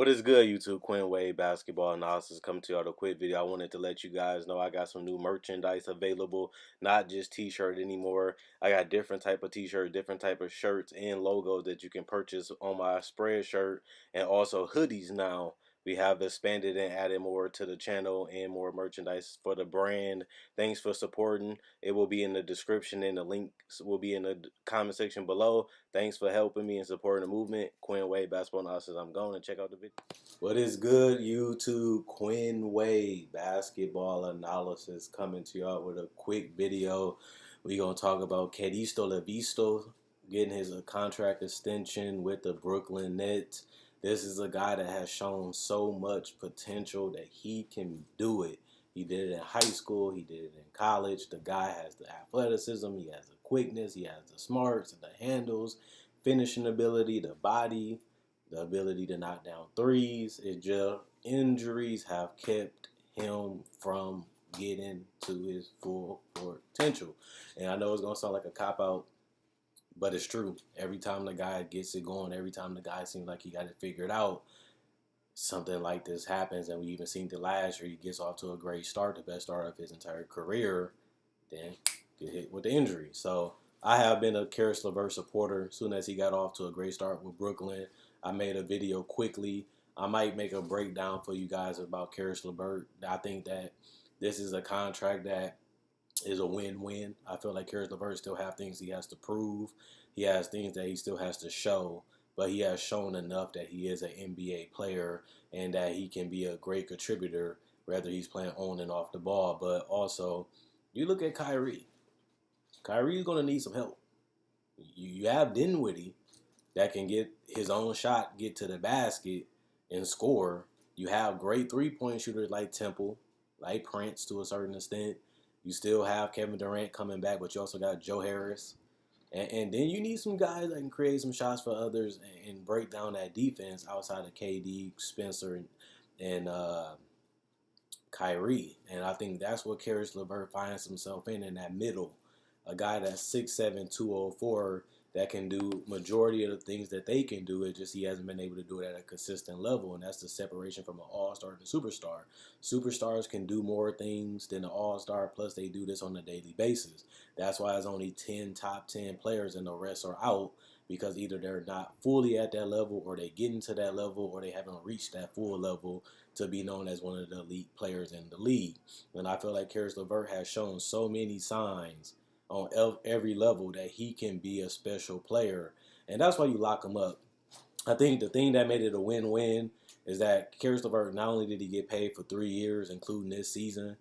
is good, YouTube? Quinn Wade Basketball Analysis coming to y'all with a quick video. I wanted to let you guys know I got some new merchandise available, not just t-shirt anymore. I got different type of t-shirt, different type of shirts and logos that you can purchase on my spread shirt, and also hoodies now. We have expanded and added more to the channel and more merchandise for the brand. Thanks for supporting. It will be in the description and the links will be in the comment section below. Thanks for helping me and supporting the movement. Quinn Wade Basketball Analysis. I'm going to check out the video. What is good, YouTube? Quinn Wade Basketball Analysis coming to y'all with a quick video. We're going to talk about Caris Levert getting his contract extension with the Brooklyn Nets. This is a guy that has shown so much potential that he can do it. He did it in high school. He did it in college. The guy has the athleticism. He has the quickness. He has the smarts and the handles, finishing ability, the body, the ability to knock down threes. It just injuries have kept him from getting to his full potential. And I know it's going to sound like a cop-out, but it's true. Every time the guy gets it going, every time the guy seems like he got it figured out, something like this happens. And we even seen it last year. He gets off to a great start, the best start of his entire career, then get hit with the injury. So I have been a Caris Levert supporter. As soon as he got off to a great start with Brooklyn, I made a video quickly. I might make a breakdown for you guys about Caris Levert. I think that this is a contract that is a win-win. I feel like Caris Levert still have things he has to prove. He has things that he still has to show, but he has shown enough that he is an NBA player and that he can be a great contributor, whether he's playing on and off the ball. But also, you look at Kyrie. Kyrie's going to need some help. You have Dinwiddie that can get his own shot, get to the basket, and score. You have great three-point shooters like Temple, like Prince to a certain extent. You still have Kevin Durant coming back, but you also got Joe Harris. And then you need some guys that can create some shots for others and break down that defense outside of KD, Spencer, and Kyrie. And I think that's what Caris Levert finds himself in that middle. A guy that's 6'7", 204 that can do majority of the things that they can do. It's just he hasn't been able to do it at a consistent level, and that's the separation from an all-star to superstar. Superstars can do more things than an all-star, plus they do this on a daily basis. That's why there's only 10 top 10 players and the rest are out, because either they're not fully at that level or they get into that level or they haven't reached that full level to be known as one of the elite players in the league. And I feel like Caris Levert has shown so many signs on every level that he can be a special player. And that's why you lock him up. I think the thing that made it a win-win is that Caris Levert, not only did he get paid for 3 years, including this season,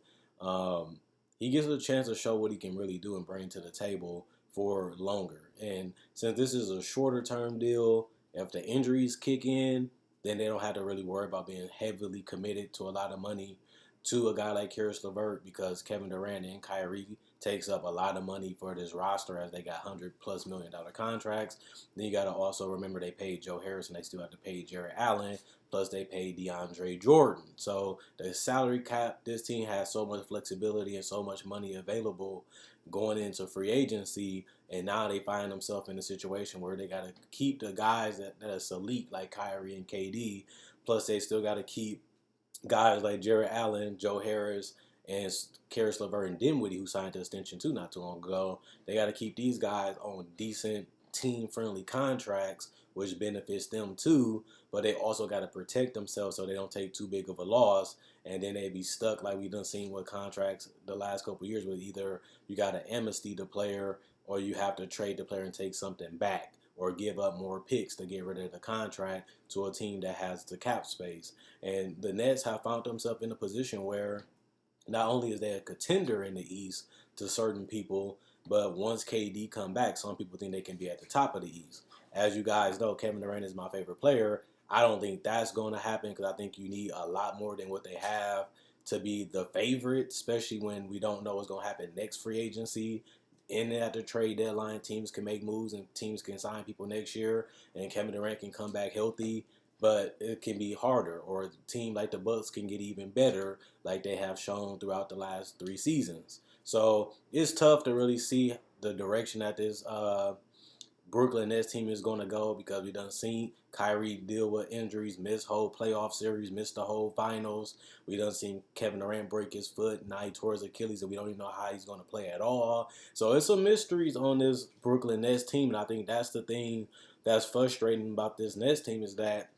he gets a chance to show what he can really do and bring to the table for longer. And since this is a shorter-term deal, if the injuries kick in, then they don't have to really worry about being heavily committed to a lot of money to a guy like Caris Levert, because Kevin Durant and Kyrie takes up a lot of money for this roster as they got $100+ million contracts. Then you got to also remember they paid Joe Harris and they still have to pay Jarrett Allen, plus they paid DeAndre Jordan. So the salary cap, this team has so much flexibility and so much money available going into free agency, and now they find themselves in a situation where they got to keep the guys that are elite like Kyrie and KD, plus they still got to keep guys like Jarrett Allen, Joe Harris, and Caris Levert and Dinwiddie, who signed the extension too not too long ago. They got to keep these guys on decent team-friendly contracts, which benefits them too, but they also got to protect themselves so they don't take too big of a loss, and then they be stuck like we done seen with contracts the last couple of years, where either you got to amnesty the player or you have to trade the player and take something back, or give up more picks to get rid of the contract to a team that has the cap space. And the Nets have found themselves in a position where not only is they a contender in the East to certain people, but once KD come back, some people think they can be at the top of the East. As you guys know, Kevin Durant is my favorite player. I don't think that's going to happen, because I think you need a lot more than what they have to be the favorite, especially when we don't know what's going to happen next free agency. In at the trade deadline, teams can make moves and teams can sign people next year, and Kevin Durant can come back healthy, but it can be harder. Or a team like the Bucks can get even better, like they have shown throughout the last 3 seasons. So it's tough to really see the direction that Brooklyn Nets team is going to go because we done seen Kyrie deal with injuries, miss whole playoff series, miss the whole finals. We done seen Kevin Durant break his foot, now he tore his Achilles, and we don't even know how he's going to play at all. So it's some mysteries on this Brooklyn Nets team, and I think that's the thing that's frustrating about this Nets team is that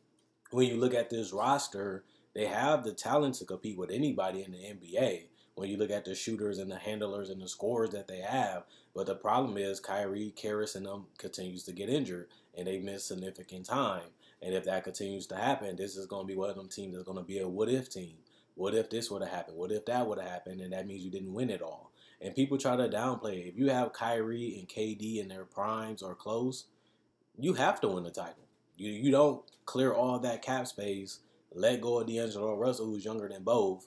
when you look at this roster, they have the talent to compete with anybody in the NBA. When you look at the shooters and the handlers and the scorers that they have, but the problem is Kyrie, Caris, and them continues to get injured, and they miss significant time. And if that continues to happen, this is going to be one of them teams that's going to be a what if team. What if this would have happened? What if that would have happened? And that means you didn't win it all. And people try to downplay it. If you have Kyrie and KD in their primes or close, you have to win the title. You don't clear all that cap space, let go of D'Angelo Russell, who's younger than both,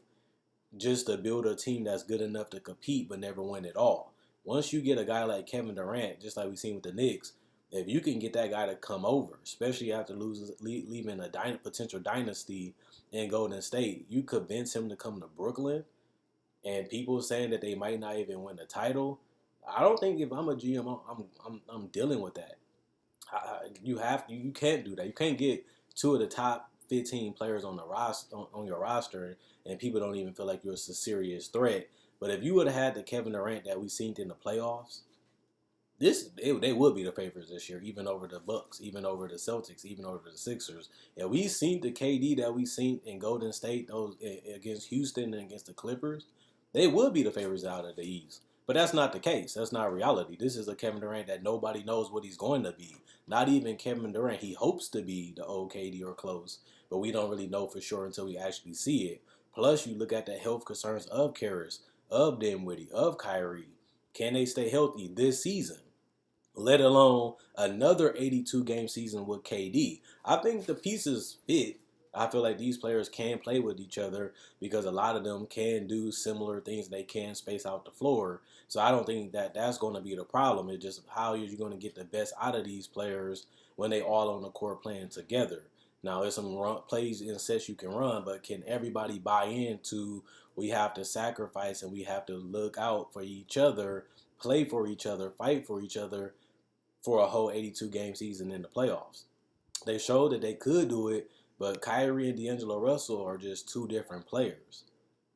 just to build a team that's good enough to compete but never win it all. Once you get a guy like Kevin Durant, just like we've seen with the Knicks, if you can get that guy to come over, especially after leaving a potential dynasty in Golden State, you convince him to come to Brooklyn, and people saying that they might not even win the title. I don't think if I'm a GM, I'm dealing with that. You can't do that. You can't get two of the top 15 players on the roster on your roster, and people don't even feel like you're a serious threat. But if you would have had the Kevin Durant that we seen in the playoffs, they would be the favorites this year, even over the Bucks, even over the Celtics, even over the Sixers. And we seen the KD that we seen in Golden State, those against Houston and against the Clippers, they would be the favorites out of the East. But that's not the case. That's not reality. This is a Kevin Durant that nobody knows what he's going to be. Not even Kevin Durant. He hopes to be the old KD or close, but we don't really know for sure until we actually see it. Plus, you look at the health concerns of Caris, of Dinwiddie, of Kyrie. Can they stay healthy this season? Let alone another 82-game season with KD. I think the pieces fit. I feel like these players can play with each other because a lot of them can do similar things. They can space out the floor. So I don't think that that's going to be the problem. It's just how you're going to get the best out of these players when they all on the court playing together. Now, there's some plays and sets you can run, but can everybody buy into we have to sacrifice and we have to look out for each other, play for each other, fight for each other for a whole 82-game season in the playoffs? They showed that they could do it, but Kyrie and D'Angelo Russell are just two different players.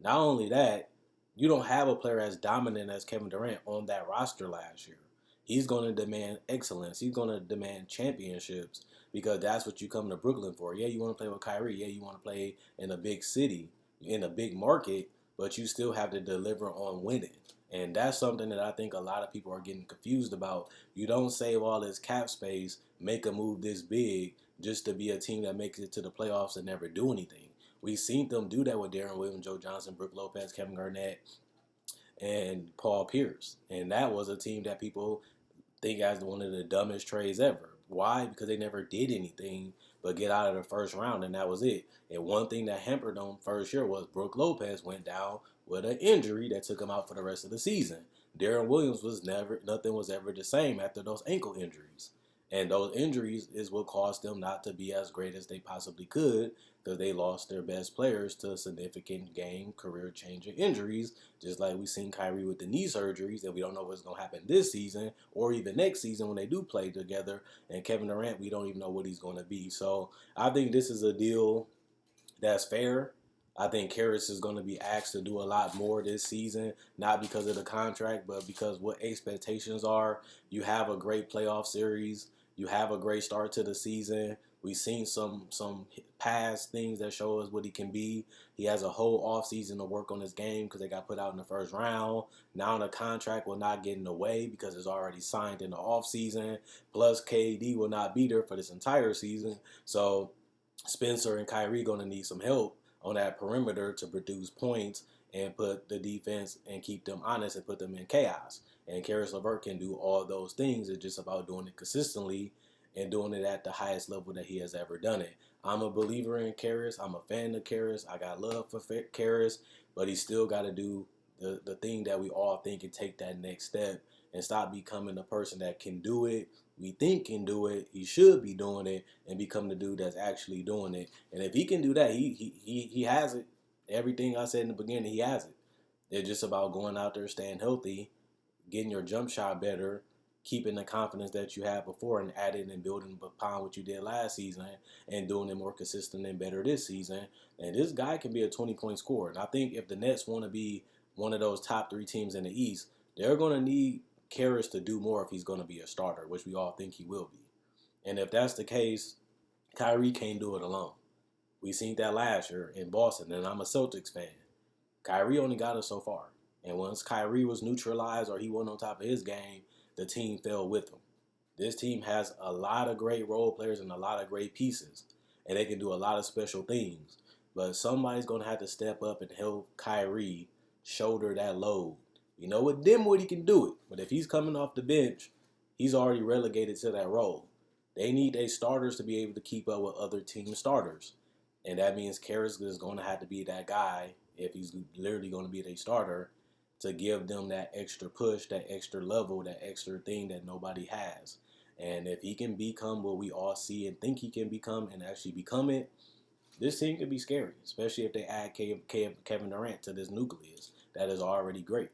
Not only that, you don't have a player as dominant as Kevin Durant on that roster last year. He's going to demand excellence. He's going to demand championships because that's what you come to Brooklyn for. Yeah, you want to play with Kyrie. Yeah, you want to play in a big city, in a big market, but you still have to deliver on winning. And that's something that I think a lot of people are getting confused about. You don't save all this cap space, make a move this big, just to be a team that makes it to the playoffs and never do anything. We've seen them do that with Darren Williams, Joe Johnson, Brook Lopez, Kevin Garnett, and Paul Pierce. And that was a team that people think as one of the dumbest trades ever. Why? Because they never did anything but get out of the first round, and that was it. And one thing that hampered them first year was Brook Lopez went down with an injury that took him out for the rest of the season. Darren Williams nothing was ever the same after those ankle injuries. And those injuries is what caused them not to be as great as they possibly could because they lost their best players to significant game, career-changing injuries, just like we've seen Kyrie with the knee surgeries, and we don't know what's going to happen this season or even next season when they do play together. And Kevin Durant, we don't even know what he's going to be. So I think this is a deal that's fair. I think Caris is going to be asked to do a lot more this season, not because of the contract, but because what expectations are. You have a great playoff series. You have a great start to the season. We've seen some past things that show us what he can be. He has a whole offseason to work on his game because they got put out in the first round. Now the contract will not get in the way because it's already signed in the offseason. Plus KD will not be there for this entire season. So Spencer and Kyrie going to need some help on that perimeter to produce points and put the defense and keep them honest and put them in chaos. And Caris Levert can do all those things. It's just about doing it consistently and doing it at the highest level that he has ever done it. I'm a believer in Caris. I'm a fan of Caris. I got love for Caris, but he still got to do the thing that we all think and take that next step and stop becoming the person that can do it. We think can do it. He should be doing it and become the dude that's actually doing it. And if he can do that, he has it. Everything I said in the beginning, he has it. It's just about going out there, staying healthy, getting your jump shot better, keeping the confidence that you had before and adding and building upon what you did last season and doing it more consistent and better this season. And this guy can be a 20-point scorer. And I think if the Nets want to be one of those top 3 teams in the East, they're going to need Caris to do more if he's going to be a starter, which we all think he will be. And if that's the case, Kyrie can't do it alone. We seen that last year in Boston, and I'm a Celtics fan. Kyrie only got us so far. And once Kyrie was neutralized or he wasn't on top of his game, the team fell with him. This team has a lot of great role players and a lot of great pieces, and they can do a lot of special things. But somebody's going to have to step up and help Kyrie shoulder that load. You know, with Dimwood, he can do it. But if he's coming off the bench, he's already relegated to that role. They need their starters to be able to keep up with other team starters. And that means Caris is going to have to be that guy, if he's literally going to be their starter, to give them that extra push, that extra level, that extra thing that nobody has. And if he can become what we all see and think he can become and actually become it, this team could be scary, especially if they add Kevin Durant to this nucleus that is already great.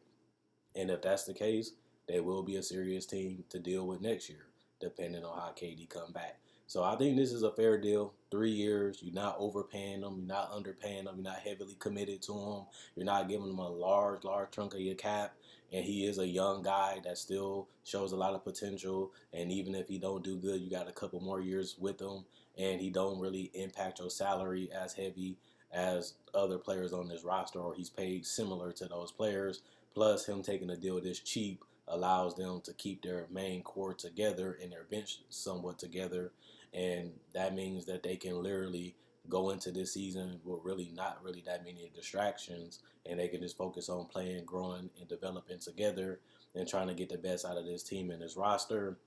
And if that's the case, they will be a serious team to deal with next year, depending on how KD come back. So I think this is a fair deal. 3 years. You're not overpaying them. You're not underpaying them. You're not heavily committed to them. You're not giving them a large chunk of your cap. And he is a young guy that still shows a lot of potential. And even if he don't do good, you got a couple more years with him. And he don't really impact your salary as heavy as other players on this roster, or he's paid similar to those players. Plus, him taking a deal this cheap allows them to keep their main core together and their bench somewhat together. And that means that they can literally go into this season with really not really that many distractions, and they can just focus on playing, growing, and developing together and trying to get the best out of this team and this roster.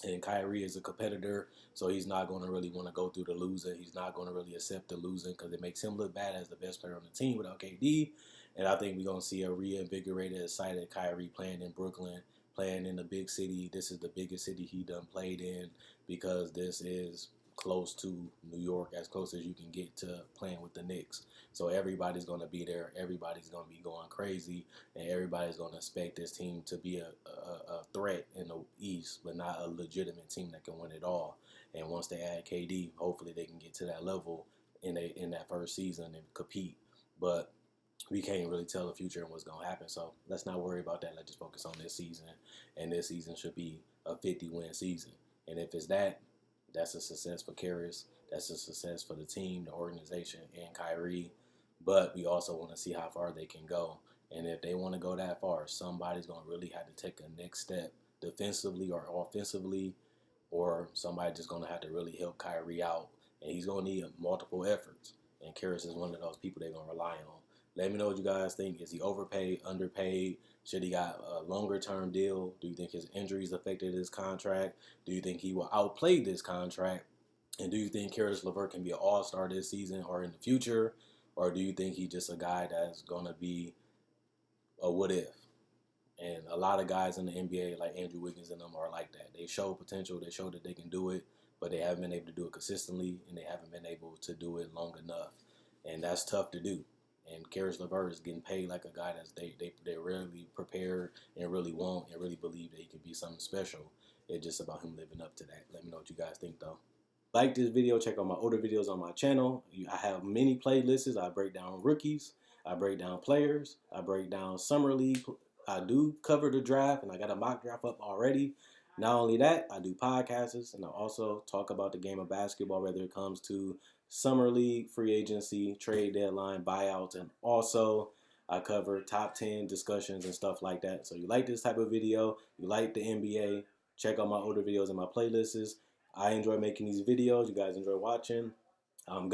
And Kyrie is a competitor, so he's not going to really want to go through the losing. He's not going to really accept the losing because it makes him look bad as the best player on the team without KD. And I think we're going to see a reinvigorated, excited Kyrie playing in Brooklyn, playing in the big city. This is the biggest city he done played in because this is close to New York, as close as you can get to playing with the Knicks. So everybody's going to be there. Everybody's going to be going crazy, and everybody's going to expect this team to be a threat in the East, but not a legitimate team that can win it all. And once they add KD, hopefully they can get to that level in that first season and compete. But we can't really tell the future and what's going to happen. So let's not worry about that. Let's just focus on this season. And this season should be a 50-win season. And if it's that, that's a success for Caris. That's a success for the team, the organization, and Kyrie. But we also want to see how far they can go. And if they want to go that far, somebody's going to really have to take a next step defensively or offensively, or somebody just going to have to really help Kyrie out. And he's going to need multiple efforts. And Caris is one of those people they're going to rely on. Let me know what you guys think. Is he overpaid, underpaid? Should he got a longer-term deal? Do you think his injuries affected his contract? Do you think he will outplay this contract? And do you think Caris Levert can be an all-star this season or in the future? Or do you think he's just a guy that's going to be a what-if? And a lot of guys in the NBA, like Andrew Wiggins and them, are like that. They show potential. They show that they can do it, but they haven't been able to do it consistently, and they haven't been able to do it long enough. And that's tough to do. And Caris Levert is getting paid like a guy that's they rarely prepare and really want and really believe that he can be something special. It's just about him living up to that. Let me know what you guys think, though. Like this video, check out my older videos on my channel. I have many playlists. I break down rookies. I break down players. I break down summer league. I do cover the draft, and I got a mock draft up already. Not only that, I do podcasts, and I also talk about the game of basketball, whether it comes to summer league, free agency, trade deadline, buyouts, and also I cover top 10 discussions and stuff like that. So you like this type of video, you like the NBA, check out my older videos and my playlists. I enjoy making these videos. You guys enjoy watching.